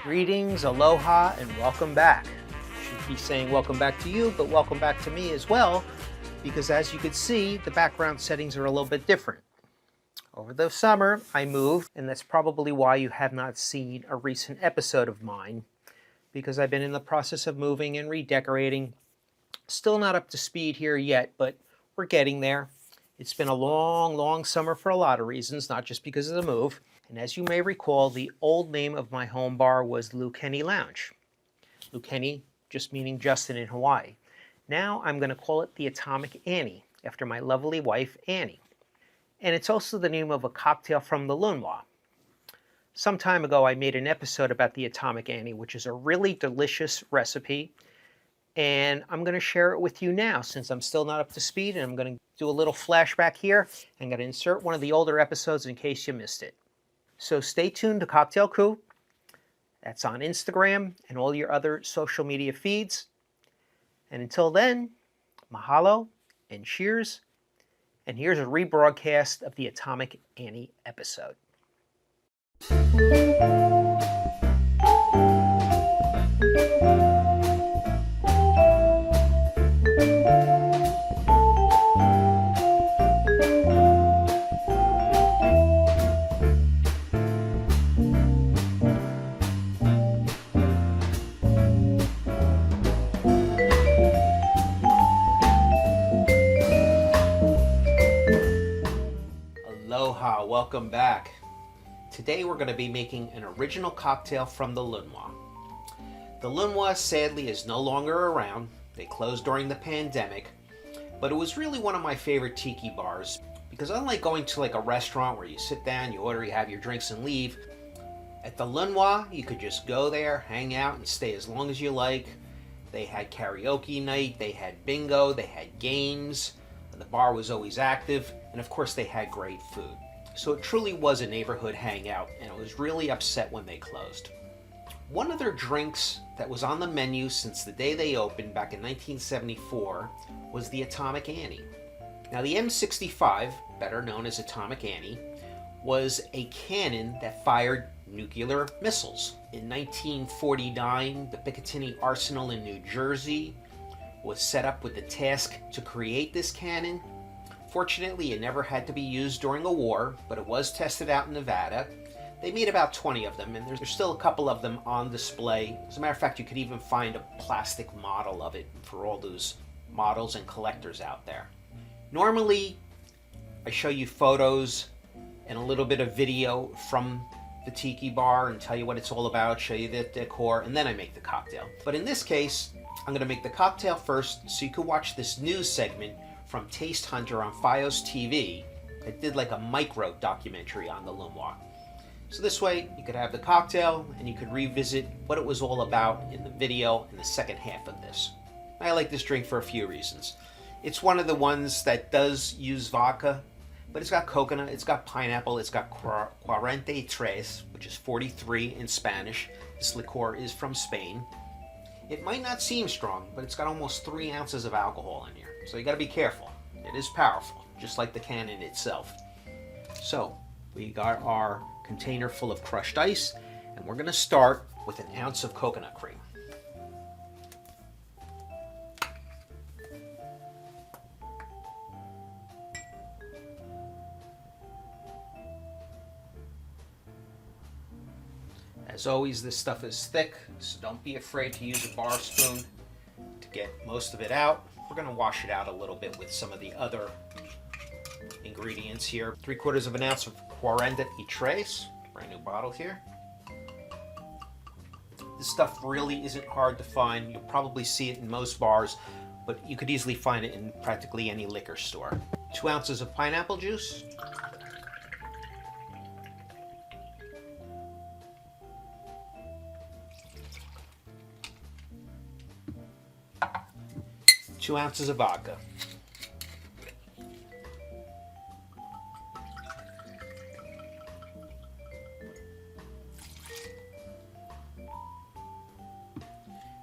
Greetings, aloha, and welcome back. I should be saying welcome back to you, but welcome back to me as well, because as you can see, the background settings are a little bit different. Over the summer, I moved, and that's probably why you have not seen a recent episode of mine, because I've been in the process of moving and redecorating. Still not up to speed here yet, but we're getting there. It's been a long summer for a lot of reasons, not just because of the move. And as you may recall, the old name of my home bar was Lun Wah Lounge. Lun just meaning Justin in Hawaii. Now I'm going to call it the Atomic Anny, after my lovely wife, Annie. And it's also the name of a cocktail from the Lun Wah. Some time ago, I made an episode about the Atomic Anny, which is a really delicious recipe. And I'm going to share it with you now, since I'm still not up to speed, and I'm going to do a little flashback here. I'm going to insert one of the older episodes in case you missed it. So stay tuned to Cocktail Coup. That's on Instagram and all your other social media feeds. And until then, mahalo and cheers. And here's a rebroadcast of the Atomic Anny episode. Aloha, welcome back. Today we're going to be making an original cocktail from the Lun Wah. The Lun Wah sadly is no longer around. They closed during the pandemic, but it was really one of my favorite tiki bars because unlike going to like a restaurant where you sit down, you order, you have your drinks and leave, at the Lun Wah you could just go there, hang out and stay as long as you like. They had karaoke night, they had bingo, they had games. The bar was always active, and of course they had great food. So it truly was a neighborhood hangout, and it was really upset when they closed. One of their drinks that was on the menu since the day they opened back in 1974 was the Atomic Anny. Now the M65, better known as Atomic Anny, was a cannon that fired nuclear missiles. In 1949, the Picatinny Arsenal in New Jersey was set up with the task to create this cannon. Fortunately, it never had to be used during a war, but it was tested out in Nevada. They made about 20 of them, and there's still a couple of them on display. As a matter of fact, you could even find a plastic model of it for all those models and collectors out there. Normally, I show you photos and a little bit of video from the tiki bar and tell you what it's all about, show you the decor, and then I make the cocktail. But in this case, I'm going to make the cocktail first so you can watch this news segment from Taste Hunter on FiOS TV that did like a micro documentary on the Lun Wah. So this way you could have the cocktail and you could revisit what it was all about in the video in the second half of this. I like this drink for a few reasons. It's one of the ones that does use vodka, but it's got coconut, it's got pineapple, it's got 43, which is 43 in Spanish. This liqueur is from Spain. It might not seem strong, but it's got almost 3 ounces of alcohol in here. So you gotta be careful. It is powerful, just like the cannon itself. So we got our container full of crushed ice, and we're gonna start with 1 ounce of coconut cream. As always, this stuff is thick, so don't be afraid to use a bar spoon to get most of it out. We're going to wash it out a little bit with some of the other ingredients here. 3/4 of an ounce of 43, brand new bottle here. This stuff really isn't hard to find. You'll probably see it in most bars, but you could easily find it in practically any liquor store. 2 ounces of pineapple juice. 2 ounces of vodka.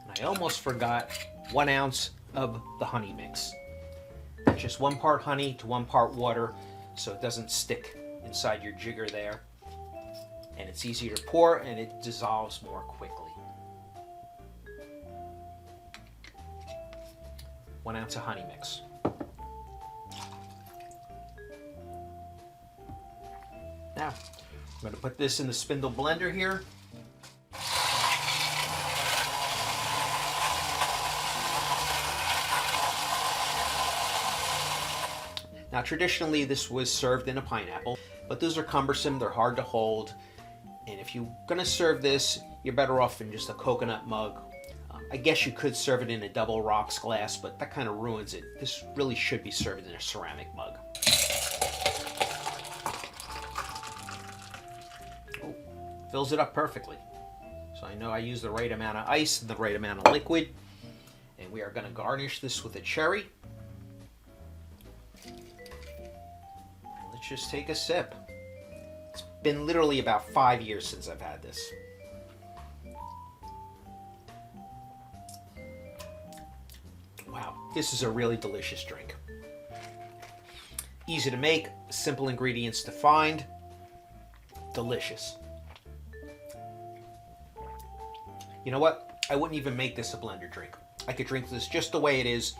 And I almost forgot 1 ounce of the honey mix. Just 1 part honey to 1 part water so it doesn't stick inside your jigger there. And it's easier to pour and it dissolves more quickly. 1 ounce of honey mix. Now, I'm going to put this in the spindle blender here. Now, traditionally, this was served in a pineapple, but those are cumbersome, they're hard to hold, and if you're going to serve this, you're better off in just a coconut mug. I guess you could serve it in a double rocks glass, but that kind of ruins it. This really should be served in a ceramic mug. Oh, fills it up perfectly. So I know I use the right amount of ice and the right amount of liquid, and we are going to garnish this with a cherry. Let's just take a sip. It's been literally about 5 years since I've had this. Wow, this is a really delicious drink. Easy to make, simple ingredients to find, delicious. You know what? I wouldn't even make this a blender drink. I could drink this just the way it is.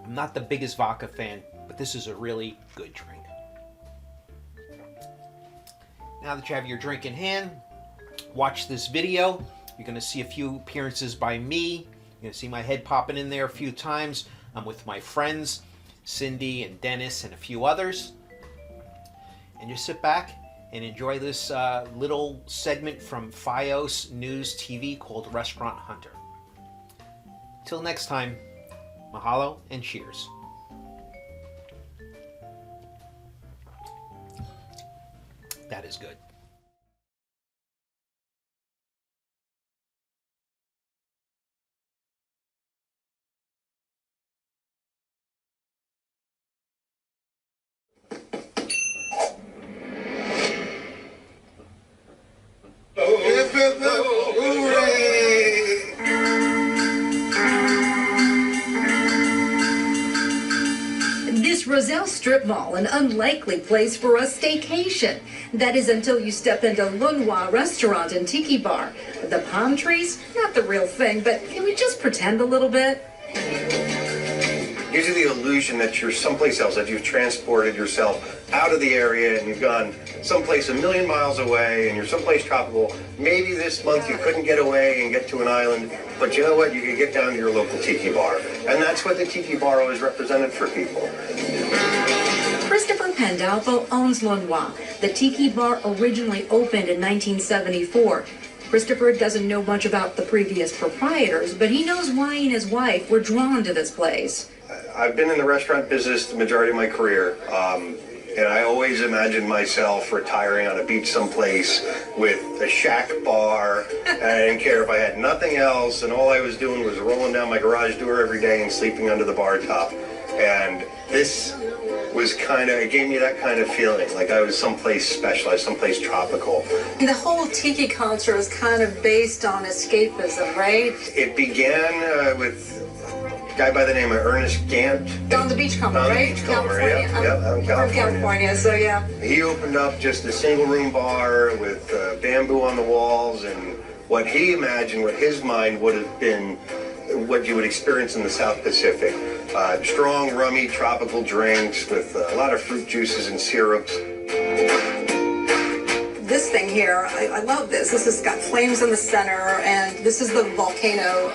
I'm not the biggest vodka fan, but this is a really good drink. Now that you have your drink in hand, watch this video. You're going to see a few appearances by me. You're going to see my head popping in there a few times. I'm with my friends, Cindy and Dennis and a few others. And just sit back and enjoy this little segment from FiOS News TV called Restaurant Hunter. Till next time, mahalo and cheers. That is good. This Roselle strip mall, an unlikely place for a staycation. That is until you step into Lun Wah restaurant and Tiki bar. The palm trees, not the real thing, but can we just pretend a little bit? Gives you the illusion that you're someplace else, that you've transported yourself out of the area and you've gone someplace a million miles away and you're someplace tropical. Maybe this month you couldn't get away and get to an island, but you know what? You could get down to your local tiki bar. And that's what the tiki bar always represented for people. Christopher Pandolfo owns Lun Wah. The tiki bar originally opened in 1974. Christopher doesn't know much about the previous proprietors, but he knows why he and his wife were drawn to this place. I've been in the restaurant business the majority of my career, and I always imagined myself retiring on a beach someplace with a shack bar, and I didn't care if I had nothing else, and all I was doing was rolling down my garage door every day and sleeping under the bar top. And this was it gave me that kind of feeling, like I was someplace special, I was someplace tropical. And the whole tiki culture is kind of based on escapism, right? It began with a guy by the name of Ernest Gant. Down the Beachcomber, right? California. I'm from California, so yeah. He opened up just a single room bar with bamboo on the walls, and what he imagined, what his mind would have been, what you would experience in the South Pacific. Strong, rummy, tropical drinks with a lot of fruit juices and syrups. This thing here, I love this. This has got flames in the center, and this is the volcano.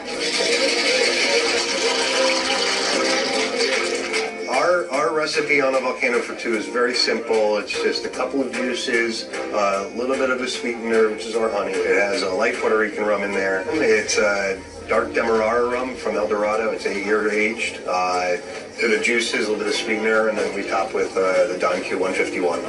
Our recipe on a volcano for two is very simple. It's just a couple of juices, a little bit of a sweetener, which is our honey. It has a light Puerto Rican rum in there. It's dark Demerara rum from El Dorado. It's 8-year aged. To the juices, a little bit of sweetener, and then we top with the Don Q 151.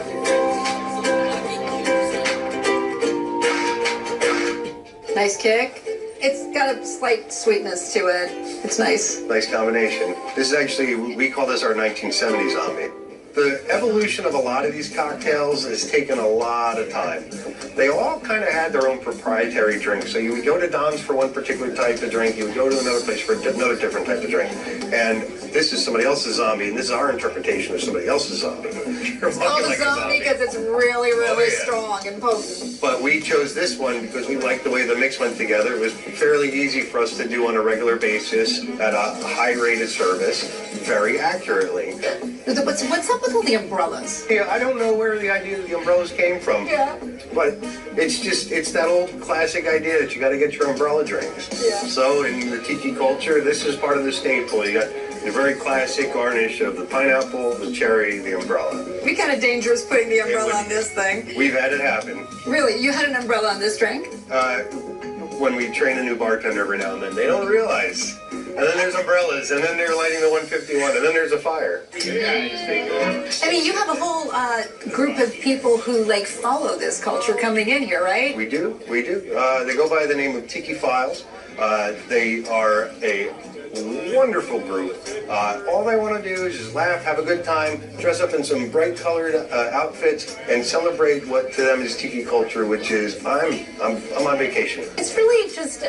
Nice kick. It's got a slight sweetness to it. It's nice. Nice combination. This is actually, we call this our 1970 zombie. The evolution of a lot of these cocktails has taken a lot of time. They all kind of had their own proprietary drinks. So you would go to Don's for one particular type of drink, you would go to another place for another different type of drink. And this is somebody else's zombie, and this is our interpretation of somebody else's zombie. You're It's called walking a zombie because it's really, really Oh, yeah. strong and potent. But we chose this one because we liked the way the mix went together. It was fairly easy for us to do on a regular basis at a high-rated service, very accurately. What's up with all the umbrellas? Yeah, I don't know where the idea of the umbrellas came from. Yeah. But it's that old classic idea that you got to get your umbrella drinks. Yeah. So in the Tiki culture, this is part of the staple. You got the very classic garnish of the pineapple, the cherry, the umbrella. Be kind of dangerous putting the umbrella on this thing. We've had it happen. Really? You had an umbrella on this drink? When we train a new bartender every now and then, they don't realize. And then there's umbrellas, and then they're lighting the 151, and then there's a fire. I mean, you have a whole group of people who like follow this culture coming in here, right? We do. They go by the name of Tiki Files. They are a wonderful group. All they want to do is just laugh, have a good time, dress up in some bright colored outfits, and celebrate what to them is Tiki culture, which is I'm on vacation. It's really just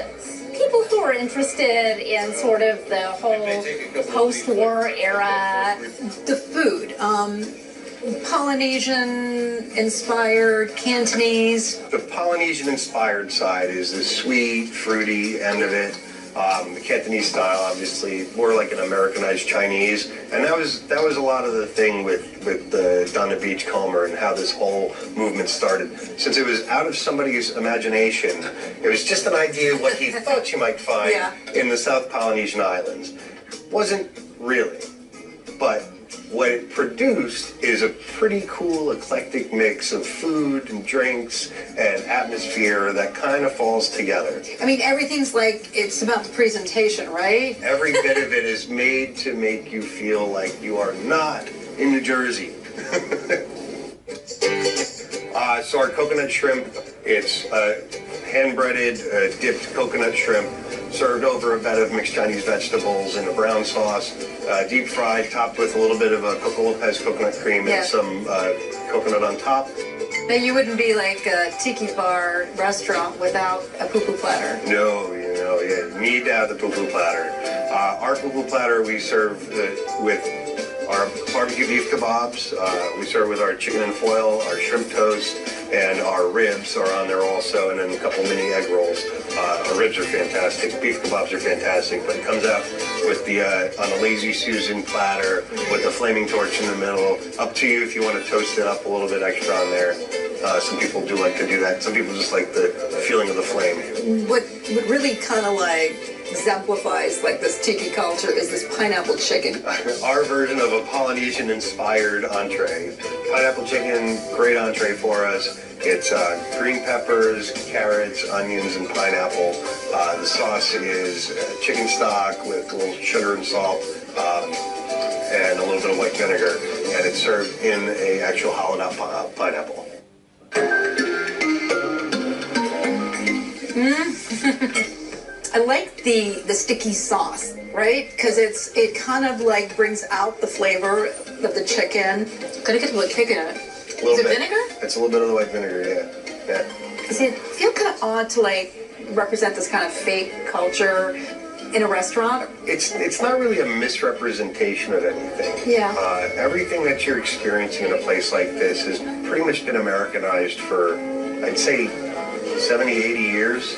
people who are interested in sort of the whole post-war era. The food, Polynesian-inspired, Cantonese. The Polynesian-inspired side is the sweet, fruity end of it. The Cantonese style, obviously, more like an Americanized Chinese, and that was a lot of the thing with the Donna Beachcomber and how this whole movement started. Since it was out of somebody's imagination, it was just an idea of what he thought you might find in the South Polynesian Islands. Wasn't really, but what it produced is a pretty cool eclectic mix of food and drinks and atmosphere that kind of falls together. I mean, everything's like, it's about the presentation, right? Every bit of it is made to make you feel like you are not in New Jersey. So our coconut shrimp, it's hand-breaded, dipped coconut shrimp, served over a bed of mixed Chinese vegetables in a brown sauce, deep fried, topped with a little bit of a Coco Lopez coconut cream and some coconut on top. Now, you wouldn't be like a tiki bar restaurant without a poo-poo platter. No, you need to have the poo-poo platter. Our poo-poo platter we serve with our barbecue beef kebabs. We serve with our chicken and foil, our shrimp toast, and our ribs are on there also, and then a couple mini egg rolls. Our ribs are fantastic. Beef kebabs are fantastic, but it comes out with the on a Lazy Susan platter with the flaming torch in the middle. Up to you if you want to toast it up a little bit extra on there. Some people do like to do that. Some people just like the feeling of the flame. What really kind of like exemplifies like this tiki culture is this pineapple chicken. Our version of a Polynesian-inspired entree. Pineapple chicken, great entree for us. It's green peppers, carrots, onions, and pineapple. The sauce is chicken stock with a little sugar and salt and a little bit of white vinegar. And it's served in a actual hollowed out pineapple. I like the sticky sauce, right? Because it kind of like brings out the flavor of the chicken. Gotta get a little kick in it. Is it vinegar? It's a little bit of the white vinegar, yeah. Does it feel kind of odd to like represent this kind of fake culture in a restaurant? It's not really a misrepresentation of anything. Yeah. Everything that you're experiencing in a place like this has pretty much been Americanized for, I'd say, 70, 80 years.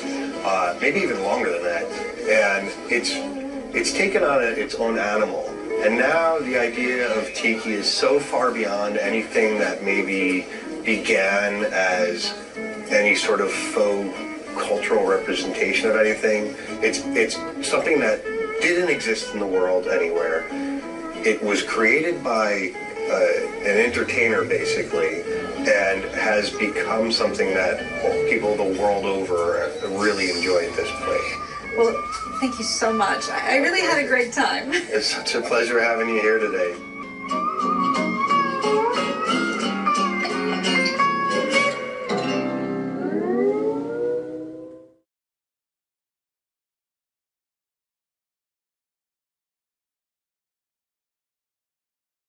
Maybe even longer than that. And it's taken on its own animal. And now the idea of tiki is so far beyond anything that maybe began as any sort of faux cultural representation of anything. It's something that didn't exist in the world anywhere. It was created by an entertainer, basically, and has become something that people the world over really enjoy at this place. Well, thank you so much. I really had a great time. It's such a pleasure having you here today.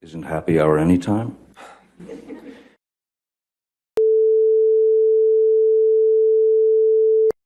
Isn't happy hour anytime?